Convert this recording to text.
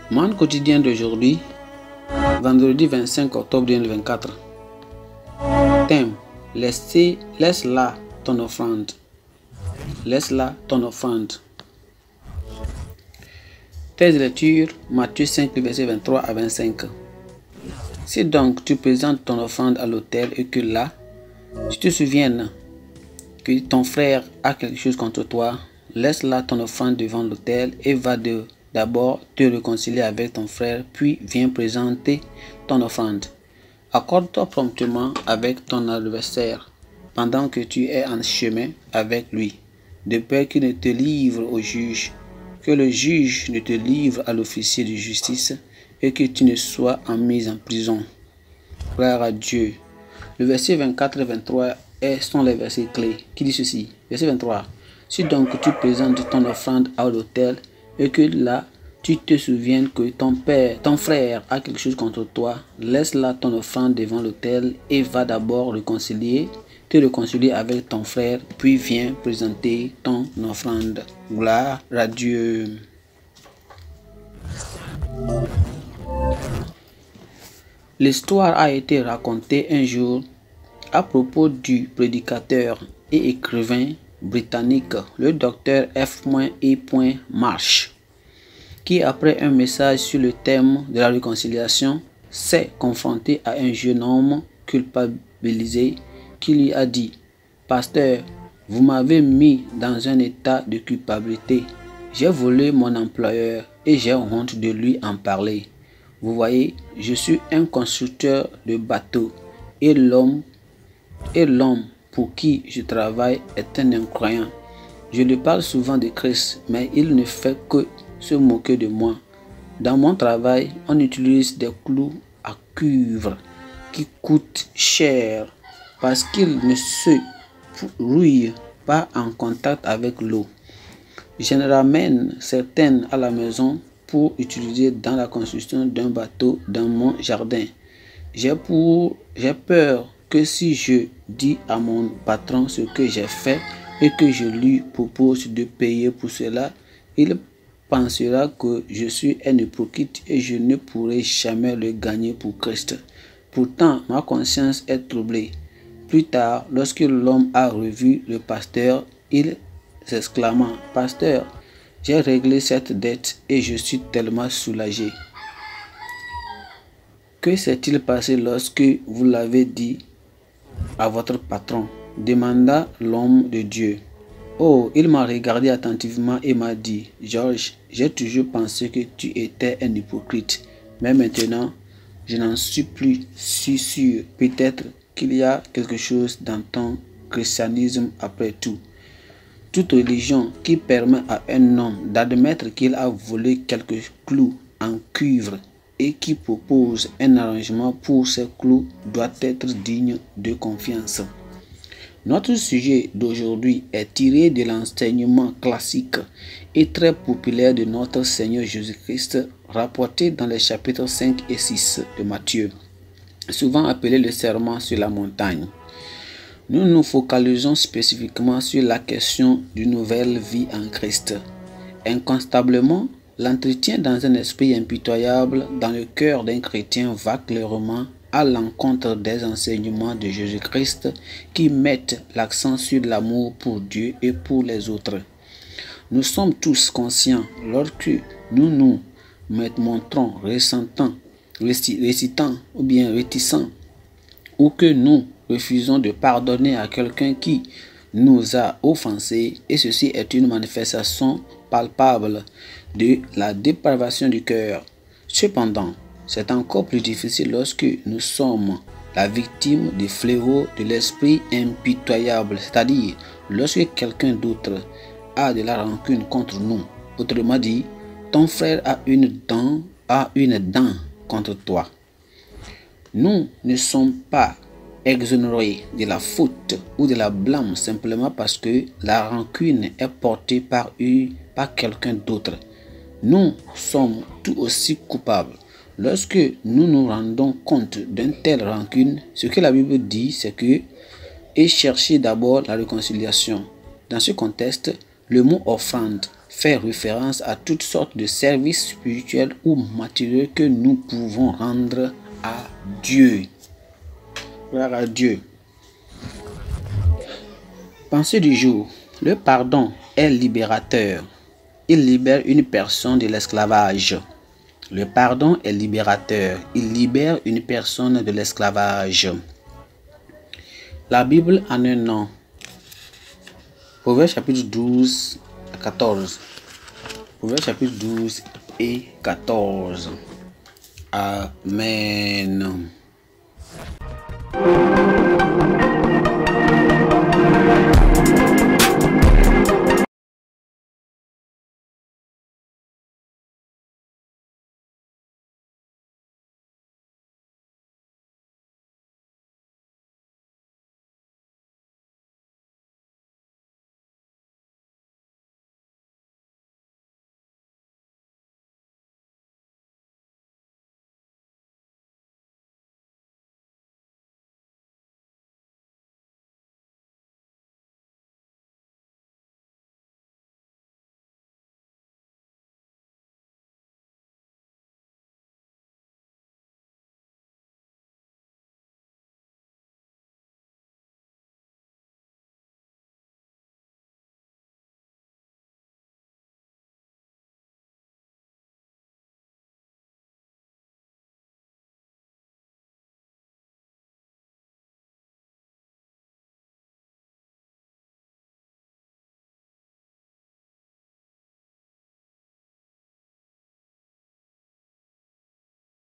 Monde quotidien d'aujourd'hui, vendredi 25 octobre 2024. Thème: laisse là ton offrande. Laisse là ton offrande. Thèse de lecture, Matthieu 5, verset 23 à 25. Si donc tu présentes ton offrande à l'autel et que là, tu te souviennes que ton frère a quelque chose contre toi, laisse là ton offrande devant l'autel et va d'abord te réconcilier avec ton frère, puis viens présenter ton offrande. Accorde-toi promptement avec ton adversaire pendant que tu es en chemin avec lui, de peur qu'il ne te livre au juge, que le juge ne te livre à l'officier de justice et que tu ne sois mis en prison. Gloire à Dieu. Le verset 24 et 23 sont les versets clés qui dit ceci. Verset 23. Si donc tu présentes ton offrande à l'autel et que là tu te souviens que ton frère a quelque chose contre toi, laisse là ton offrande devant l'autel et va d'abord te réconcilier avec ton frère, puis viens présenter ton offrande. Gloire à Dieu. L'histoire a été racontée un jour à propos du prédicateur et écrivain britannique, le docteur F.E. Marsh, qui après un message sur le thème de la réconciliation s'est confronté à un jeune homme culpabilisé qui lui a dit: « Pasteur, vous m'avez mis dans un état de culpabilité. J'ai volé mon employeur et j'ai honte de lui en parler. Vous voyez, je suis un constructeur de bateaux et l'homme pour qui je travaille est un incroyant. Je lui parle souvent de Christ, mais il ne fait que se moquer de moi. Dans mon travail, on utilise des clous à cuivre qui coûtent cher parce qu'ils ne se rouillent pas en contact avec l'eau. Je en ramène certaines à la maison pour utiliser dans la construction d'un bateau dans mon jardin. J'ai peur que si je dis à mon patron ce que j'ai fait et que je lui propose de payer pour cela, il pensera que je suis un hypocrite et je ne pourrai jamais le gagner pour Christ. Pourtant, ma conscience est troublée. Plus tard, lorsque l'homme a revu le pasteur, il s'exclama: « Pasteur, j'ai réglé cette dette et je suis tellement soulagé. » « Que s'est-il passé lorsque vous l'avez dit à votre patron? » demanda l'homme de Dieu. « Oh, il m'a regardé attentivement et m'a dit: « George, j'ai toujours pensé que tu étais un hypocrite, mais maintenant, je n'en suis plus si sûr. Peut-être qu'il y a quelque chose dans ton christianisme après tout. Toute religion qui permet à un homme d'admettre qu'il a volé quelques clous en cuivre et qui propose un arrangement pour ces clous doit être digne de confiance. » Notre sujet d'aujourd'hui est tiré de l'enseignement classique et très populaire de notre Seigneur Jésus-Christ, rapporté dans les chapitres 5 et 6 de Matthieu, souvent appelé le sermon sur la montagne. Nous nous focalisons spécifiquement sur la question d'une nouvelle vie en Christ. Inconstablement, l'entretien dans un esprit impitoyable dans le cœur d'un chrétien va clairement à l'encontre des enseignements de Jésus-Christ qui mettent l'accent sur l'amour pour Dieu et pour les autres. Nous sommes tous conscients lorsque nous nous montrons récitant ou bien réticents ou que nous refusons de pardonner à quelqu'un qui nous a offensés, et ceci est une manifestation palpable de la dépravation du cœur. Cependant, c'est encore plus difficile lorsque nous sommes la victime du fléau de l'esprit impitoyable, c'est-à-dire lorsque quelqu'un d'autre a de la rancune contre nous. Autrement dit, ton frère a une dent contre toi. Nous ne sommes pas exonérés de la faute ou de la blâme simplement parce que la rancune est portée par quelqu'un d'autre. Nous sommes tout aussi coupables. Lorsque nous nous rendons compte d'une telle rancune, ce que la Bible dit, c'est que « et cherchez d'abord la réconciliation ». Dans ce contexte, le mot « offrande » fait référence à toutes sortes de services spirituels ou matériels que nous pouvons rendre à Dieu. Gloire à Dieu. Pensée du jour. Le pardon est libérateur. Il libère une personne de l'esclavage. Le pardon est libérateur. Il libère une personne de l'esclavage. La Bible en un nom. Proverbe chapitre 12 à 14. Proverbe chapitre 12 et 14. Amen.